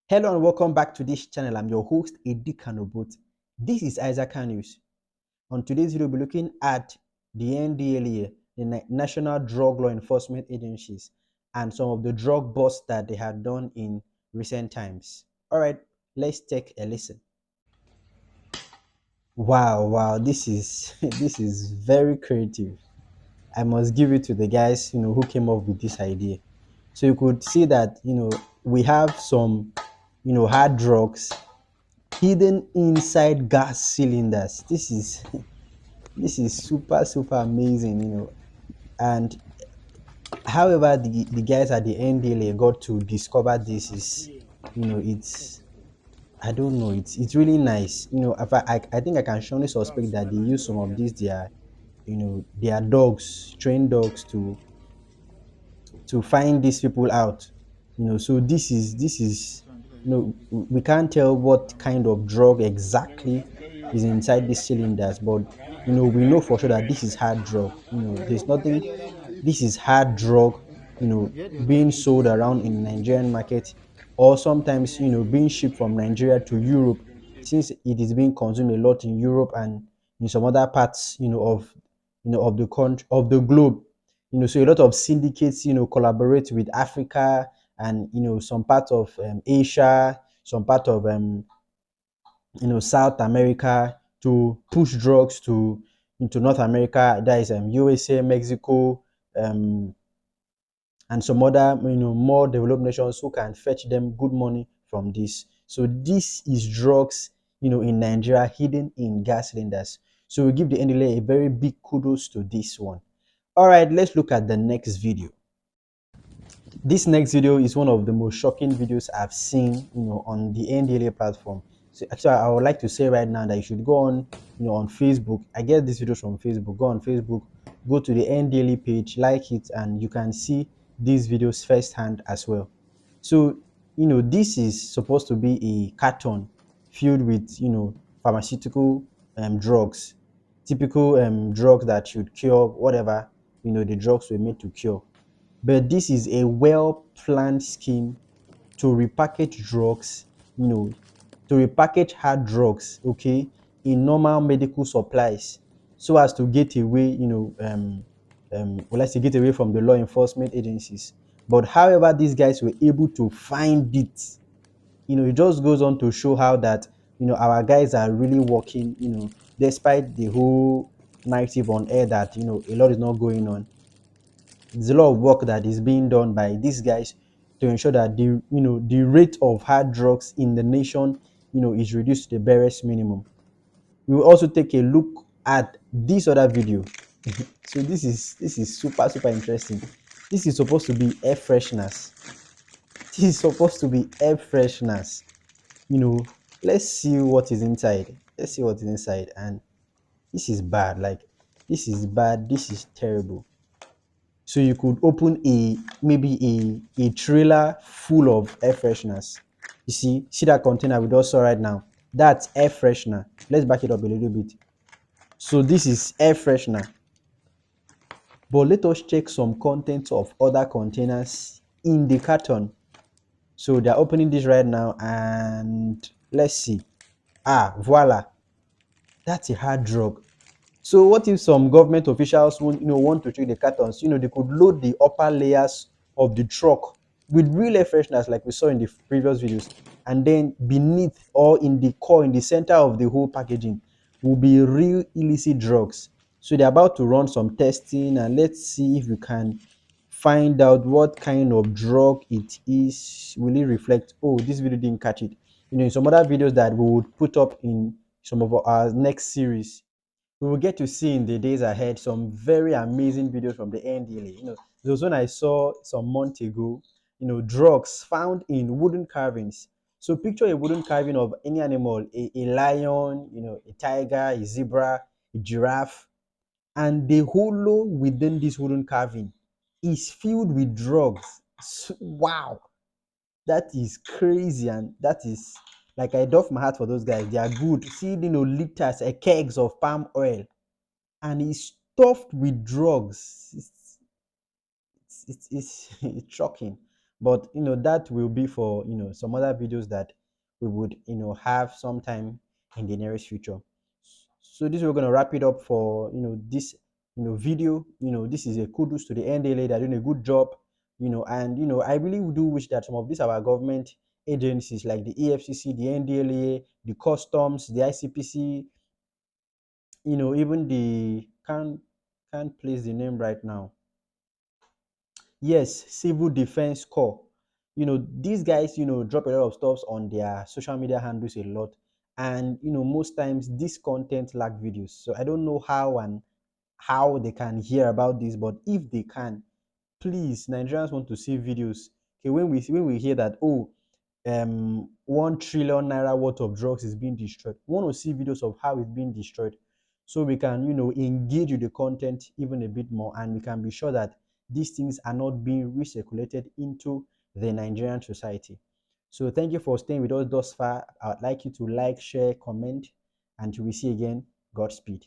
Hello and welcome back to this channel. I'm your host, Edi Kanobot. This is Isaac News. On today's video, we'll be looking at the NDLEA, the National Drug Law Enforcement Agencies, and some of the drug busts that they have done in recent times. All right, let's take a listen. Wow, this is this is very creative. I must give it to the guys, who came up with this idea. So you could see that, we have some, hard drugs hidden inside gas cylinders. This is this is super amazing, and however the guys at the NDLA got to discover this is, it's, I don't know, it's really nice. If I think I can surely suspect that they use some of these their dogs, trained dogs, to find these people out. So this is we can't tell what kind of drug exactly is inside these cylinders, but we know for sure that this is hard drug. There's nothing, this is hard drug, being sold around in Nigerian market, or sometimes being shipped from Nigeria to Europe, since it is being consumed a lot in Europe and in some other parts of the country, of the globe. So a lot of syndicates collaborate with Africa and some part of Asia, some part of South America, to push drugs to into North America. That is USA, Mexico, um, and some other more developed nations who can fetch them good money from this. So this is drugs in Nigeria hidden in gas cylinders. So we give the NDLEA a very big kudos to this one. All right, let's look at the next video. This next video is one of the most shocking videos I've seen, on the NDLEA platform. So actually, I would like to say right now that you should go on, on Facebook. I get this video from Facebook. Go on Facebook, go to the NDLEA page, like it, and you can see these videos firsthand as well. So, this is supposed to be a carton filled with, pharmaceutical drugs, typical drugs that should cure whatever, the drugs were made to cure. But this is a well-planned scheme to repackage drugs, to repackage hard drugs, okay, in normal medical supplies, so as to get away, well, let's say get away from the law enforcement agencies. But however, these guys were able to find it. It just goes on to show how that our guys are really working. Despite the whole narrative on air that a lot is not going on, there's a lot of work that is being done by these guys to ensure that the rate of hard drugs in the nation is reduced to the barest minimum. We will also take a look at this other video. So this is super interesting. This is supposed to be air fresheners. This is supposed to be air fresheners. Let's see what is inside. Let's see what is inside. And this is bad. Like, this is bad. This is terrible. So you could open maybe a trailer full of air fresheners. You see that container we just saw right now? That's air freshener. Let's back it up a little bit. So this is air freshener. But let us check some contents of other containers in the carton. So they're opening this right now, and let's see. Voila. That's a hard drug. So what if some government officials want to check the cartons? They could load the upper layers of the truck with real air fresheners like we saw in the previous videos, and then beneath, or in the core, in the center of the whole packaging, will be real illicit drugs. So they're about to run some testing, and let's see if we can find out what kind of drug it is. Will it reflect? Oh, this video didn't catch it. In some other videos that we would put up in some of our next series, we will get to see in the days ahead some very amazing videos from the NDLEA. Those one I saw some months ago, drugs found in wooden carvings. So picture a wooden carving of any animal, a lion, a tiger, a zebra, a giraffe, and the hollow within this wooden carving is filled with drugs. Wow, that is crazy, and that is, like, I doff my heart for those guys. They are good. See, liters, kegs of palm oil, and it's stuffed with drugs. It's shocking. But that will be for some other videos that we would have sometime in the nearest future. So this we're going to wrap it up for this video. This is a kudos to the NDLA. They're doing a good job. And I really do wish that some of these our government agencies like the EFCC, the NDLEA, the customs, the ICPC, even the can't place the name right now. Yes, Civil Defense Corps. These guys, drop a lot of stuff on their social media handles a lot. And, most times this content lack videos. So I don't know how they can hear about this, but if they can, please, Nigerians want to see videos. Okay, when we hear that, oh, 1 trillion naira worth of drugs is being destroyed, we want to see videos of how it's being destroyed, so we can engage with the content even a bit more, and we can be sure that these things are not being recirculated into the Nigerian society. So thank you for staying with us thus far. I would like you to like, share, comment, and till we see again, Godspeed.